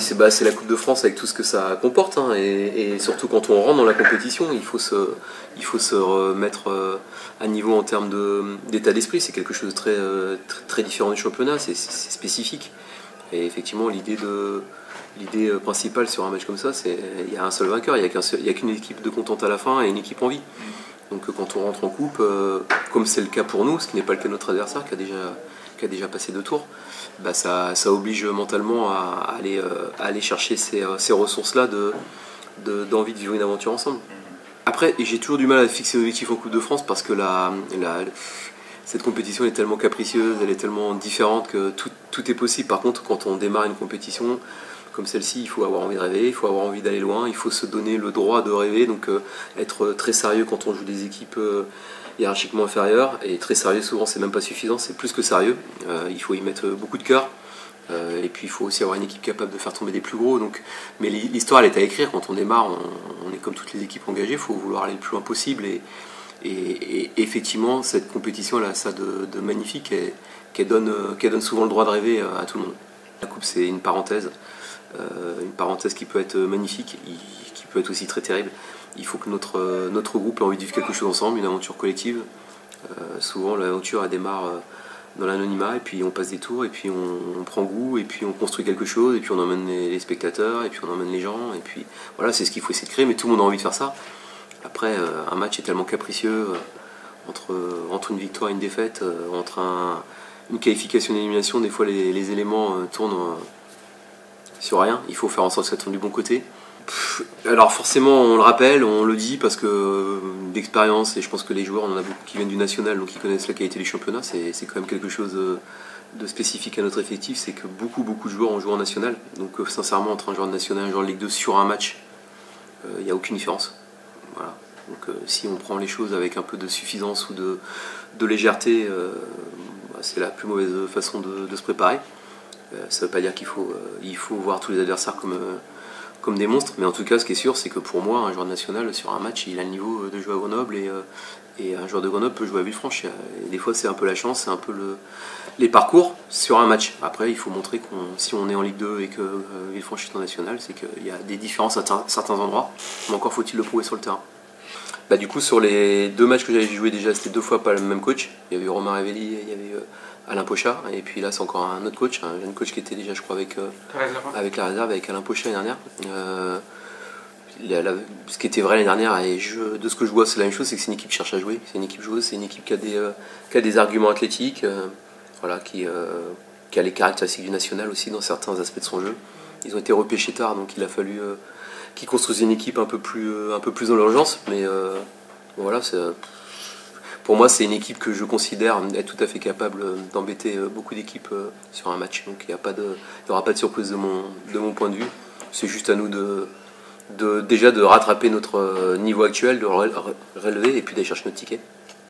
c'est la Coupe de France avec tout ce que ça comporte, hein, et surtout quand on rentre dans la compétition, il faut se remettre à niveau en termes d'état d'esprit. C'est quelque chose de très différent du championnat, c'est spécifique. Et effectivement, l'idée principale sur un match comme ça, c'est il y a un seul vainqueur, il n'y a qu'une équipe de contente à la fin et une équipe en vie. Donc quand on rentre en coupe, comme c'est le cas pour nous, ce qui n'est pas le cas de notre adversaire qui a déjà passé 2 tours, bah ça oblige mentalement à aller chercher ces ressources-là d'envie de vivre une aventure ensemble. Après, j'ai toujours du mal à fixer l'objectif en Coupe de France parce que cette compétition est tellement capricieuse, elle est tellement différente que tout est possible. Par contre, quand on démarre une compétition comme celle-ci, il faut avoir envie de rêver, il faut avoir envie d'aller loin, il faut se donner le droit de rêver, donc être très sérieux quand on joue des équipes hiérarchiquement inférieures, et très sérieux souvent c'est même pas suffisant, c'est plus que sérieux, il faut y mettre beaucoup de cœur, et puis il faut aussi avoir une équipe capable de faire tomber des plus gros, mais l'histoire elle est à écrire. Quand on démarre, on est comme toutes les équipes engagées, il faut vouloir aller le plus loin possible, et effectivement cette compétition elle a ça de magnifique, qu'elle donne souvent le droit de rêver à tout le monde. La coupe c'est une parenthèse qui peut être magnifique, qui peut être aussi très terrible. Il faut que notre groupe ait envie de vivre quelque chose ensemble, une aventure collective. Souvent l'aventure elle démarre dans l'anonymat, et puis on passe des tours, et puis on prend goût, et puis on construit quelque chose, et puis on emmène les spectateurs, et puis on emmène les gens, et puis voilà, c'est ce qu'il faut essayer de créer, mais tout le monde a envie de faire ça. Après, un match est tellement capricieux, entre une victoire et une défaite, entre une qualification et une élimination, des fois les éléments tournent sur rien. Il faut faire en sorte que ça tourne du bon côté. Alors forcément on le rappelle, on le dit parce que d'expérience, et je pense que les joueurs, on en a beaucoup qui viennent du national, donc ils connaissent la qualité du championnat, c'est quand même quelque chose de spécifique à notre effectif, c'est que beaucoup de joueurs ont joué en national, donc sincèrement entre un joueur de national et un joueur de Ligue 2 sur un match, il n'y a aucune différence. Voilà. Donc si on prend les choses avec un peu de suffisance ou de légèreté, c'est la plus mauvaise façon de se préparer. Ça ne veut pas dire qu'il faut voir tous les adversaires comme des monstres, mais en tout cas ce qui est sûr c'est que pour moi un joueur national sur un match il a le niveau de jouer à Grenoble, et un joueur de Grenoble peut jouer à Villefranche, et des fois c'est un peu la chance, c'est un peu les parcours sur un match. Après il faut montrer que si on est en Ligue 2 et que Villefranche est en national, c'est qu'il y a des différences à certains endroits, mais encore faut-il le prouver sur le terrain. Bah, du coup sur les 2 matchs que j'avais joué déjà, c'était 2 fois pas le même coach, il y avait Romain Révelli et il y avait Alain Pochard, et puis là c'est encore un autre coach, un jeune coach qui était déjà je crois avec la réserve, avec Alain Pochard l'année dernière. Ce qui était vrai l'année dernière, et de ce que je vois c'est la même chose, c'est que c'est une équipe qui cherche à jouer, c'est une équipe joueuse, c'est une équipe qui a des arguments athlétiques, voilà, qui a les caractéristiques du national aussi dans certains aspects de son jeu. Ils ont été repêchés tard, donc il a fallu qu'ils construisent une équipe un peu plus dans l'urgence, mais voilà, pour moi, c'est une équipe que je considère être tout à fait capable d'embêter beaucoup d'équipes sur un match. Donc il n'y aura pas de surprise de mon point de vue. C'est juste à nous déjà de rattraper notre niveau actuel, de relever, et puis d'aller chercher notre ticket.